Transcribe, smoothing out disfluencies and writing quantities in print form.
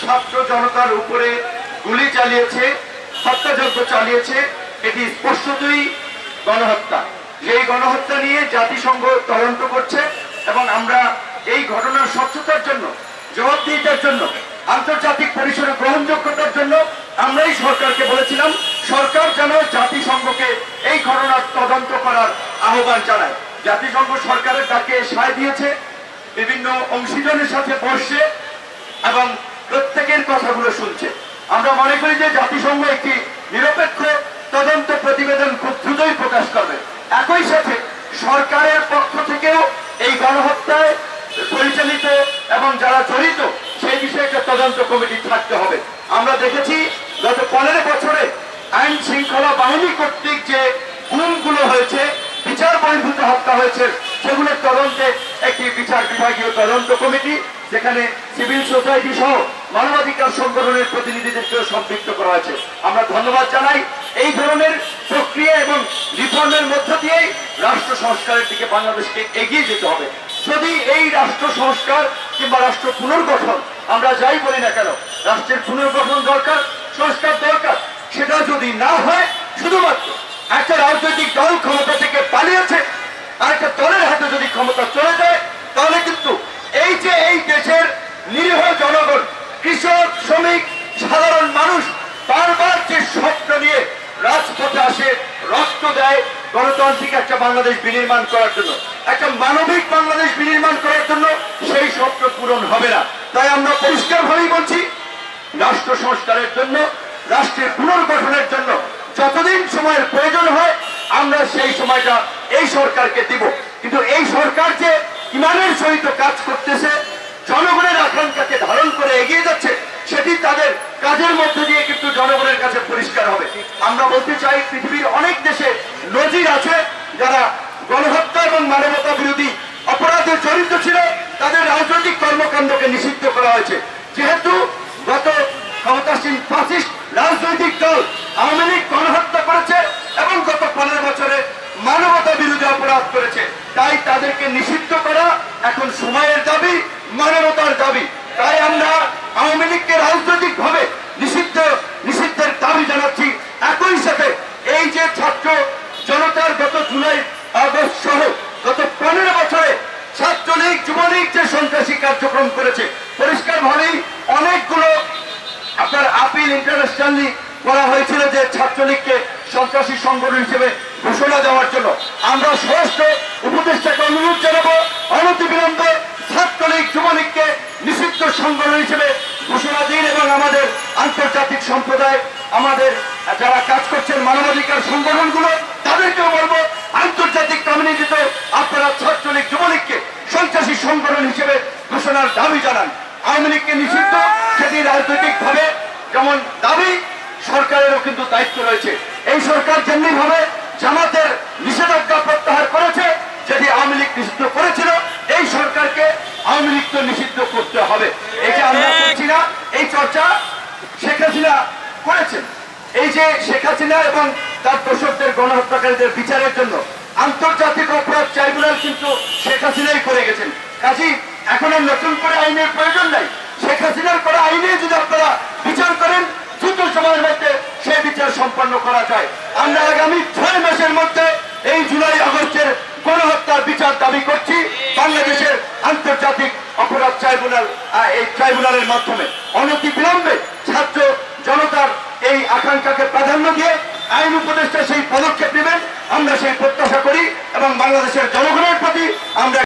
ছাত্র জনতার উপরে গুলি চালিয়েছে, হত্যাযজ্ঞ চালিয়েছে, এটি স্পষ্টতই গণহত্যা। এই গণহত্যা নিয়ে জাতিসংঘ তদন্ত করছে এবং আমরা এই ঘটনার স্বচ্ছতার জন্য, জবাবদিহিতার জন্য, আন্তর্জাতিক পরিসরে গ্রহণযোগ্যতার জন্য আমরাই সরকারকে বলেছিলাম সরকার যেন জাতিসংঘকে এই ঘটনার তদন্ত করার আহ্বান জানায়। জাতিসংঘ সরকারের ডাকে সায় দিয়েছে, বিভিন্ন অংশীজনের সাথে বসছে এবং প্রত্যেকের কথাগুলো শুনছে। আমরা মনে করি যে জাতিসংঘ একটি নিরপেক্ষ তদন্ত প্রতিবেদন খুব দ্রুতই প্রকাশ করবে। একই সাথে সরকারের পক্ষ থেকেও এই গণহত্যায় পরিচালিত এবং যারা জড়িত সেই বিষয়ে একটা তদন্ত কমিটি থাকতে হবে। আমরা দেখেছি গত 15 বছরে আইন শৃঙ্খলা বাহিনী কর্তৃক যে গুমগুলো হয়েছে, বিচার বহির্ভূত হত্যা হয়েছে, সেগুলোর তদন্তে একটি বিচার বিভাগীয় তদন্ত কমিটি, যেখানে সিভিল সোসাইটি সহ মানবাধিকার সংগঠনের প্রতিনিধিদেরকেও সম্পৃক্ত করা হয়েছে। আমরা ধন্যবাদ জানাই। এই ধরনের প্রক্রিয়া এবং রিফর্মের মধ্য দিয়েই রাষ্ট্র সংস্কারের দিকে বাংলাদেশকে এগিয়ে যেতে হবে। যদি এই রাষ্ট্র সংস্কার কিংবা রাষ্ট্র পুনর্গঠন, আমরা যাই বলি না কেন, রাষ্ট্রের পুনর্গঠন দরকার, সংস্কার দরকার, সেটা যদি না হয়, শুধুমাত্র একটা রাজনৈতিক দল ক্ষমতা থেকে পালিয়েছে আর একটা দলের হাতে যদি ক্ষমতা চলে যায়, তাহলে কিন্তু এই যে এই দেশের নিরীহ জনগণ, কৃষক, শ্রমিক, সাধারণ মানুষ বারবার যে স্বপ্ন নিয়ে রাজপথে আসে, রক্ত দেয় গণতান্ত্রিক একটা বাংলাদেশ বিনির্মাণ করার জন্য, একটা মানবিক বাংলাদেশ বিনির্মাণ করার জন্য, সেই স্বপ্ন পূরণ হবে না। তাই আমরা পরিষ্কারভাবেই বলছি, রাষ্ট্র সংস্কারের জন্য, রাষ্ট্রের পুনর্গঠনের জন্য যতদিন সময়ের প্রয়োজন হয় আমরা সেই সময়টা এই সরকারকে দিব। কিন্তু এই সরকার যে ইমানের সহিত কাজ করতেছে, জনগণের আকাঙ্ক্ষাকে ধারণ করে এগিয়ে যাচ্ছে, সেটি তাদের কাজের মধ্যে দিয়ে কিন্তু জনগণের কাছে পরিষ্কার হবে। আমরা বলতে চাই, পৃথিবীর অনেক দেশে নজির আছে যারা গণহত্যা এবং মানবতা বিরোধী অপরাধে জড়িত ছিল, তাদের রাজনৈতিক কর্মকাণ্ডকে নিষিদ্ধ করা হয়েছে। যেহেতু গত ক্ষমতাসীন ফ্যাসিস্ট রাজনৈতিক দল আওয়ামী লীগ গণহত্যা করেছে এবং গত 15 বছরে মানবতা বিরোধী অপরাধ করেছে, তাই তাদেরকে নিষিদ্ধ করা এখন সময়ের দাবি, মানবতার দাবি। তাই আমরা আওয়ামী লীগকে রাজনৈতিকভাবে নিষিদ্ধের দাবি জানাচ্ছি। একই সাথে এই যে ছাত্র জনতার গত জুলাই আগস্ট সহ গত 15 বছরে ছাত্রলীগ, যুবলীগ যে সন্ত্রাসী কার্যক্রম করেছে, পরিষ্কারভাবেই অনেকগুলো আপনার আপিল ইন্টারন্যাশনালি করা হয়েছিল যে ছাত্রলীগকে সন্ত্রাসী সংগঠন হিসেবে ঘোষণা দেওয়ার জন্য। আমরা স্বরাষ্ট্র উপদেষ্টাকে অনুরোধ জানাবো অনতিবিলম্বে ছাত্রলীগ, যুবলীগকে নিষিদ্ধ সংগঠন হিসেবে ঘোষণা দিন এবং আমাদের আন্তর্জাতিক সম্প্রদায়, আমাদের যারা কাজ করছেন মানবাধিকার সংগঠনগুলো, তাদেরকেও বলবো আন্তর্জাতিক কমিউনিটিতে আপনারা ছাত্রলীগ, যুবলীগকে সন্ত্রাসী সংগঠন হিসেবে ঘোষণার দাবি জানান। আওয়ামী লীগকে নিষিদ্ধ, সেটি রাজনৈতিকভাবে যেমন দাবি, সরকারেরও কিন্তু দায়িত্ব রয়েছে। এই সরকার যেমনি ভাবে জামাতের নিষেধাজ্ঞা প্রত্যাহার করেছে, যেটি আওয়ামী লীগ নিষিদ্ধ করেছিল, এই সরকারকে আওয়ামী লীগ তো নিষিদ্ধ করতে হবে। এটা আমরা করছি না, এই চর্চা শেখ হাসিনা করেছেন। এই যে শেখ হাসিনা এবং তার দোসরদের গণহত্যাকারীদের বিচারের জন্য আন্তর্জাতিক অপরাধ ট্রাইব্যুনাল কিন্তু শেখ হাসিনাই করে গেছেন। কাজী এখন আর নতুন করে আইনের প্রয়োজন নাই। শেখ হাসিনার করা আইনে যদি আপনারা বিচার করেন, দ্রুত সময়ের মধ্যে সেই বিচার সম্পন্ন করা যায়। আমরা আগামী 6 মাসের মধ্যে এই জুলাই আগস্টের গণহত্যার বিচার দাবি করছি বাংলাদেশের আন্তর্জাতিক অপরাধ ট্রাইব্যুনাল, এই ট্রাইব্যুনালের মাধ্যমে। অনতিবিলম্বে ছাত্র জনতার এই আকাঙ্ক্ষাকে প্রাধান্য দিয়ে আইন উপদেষ্টা সেই পদক্ষেপ নেবেন, আমরা সেই প্রত্যাশা করি এবং বাংলাদেশের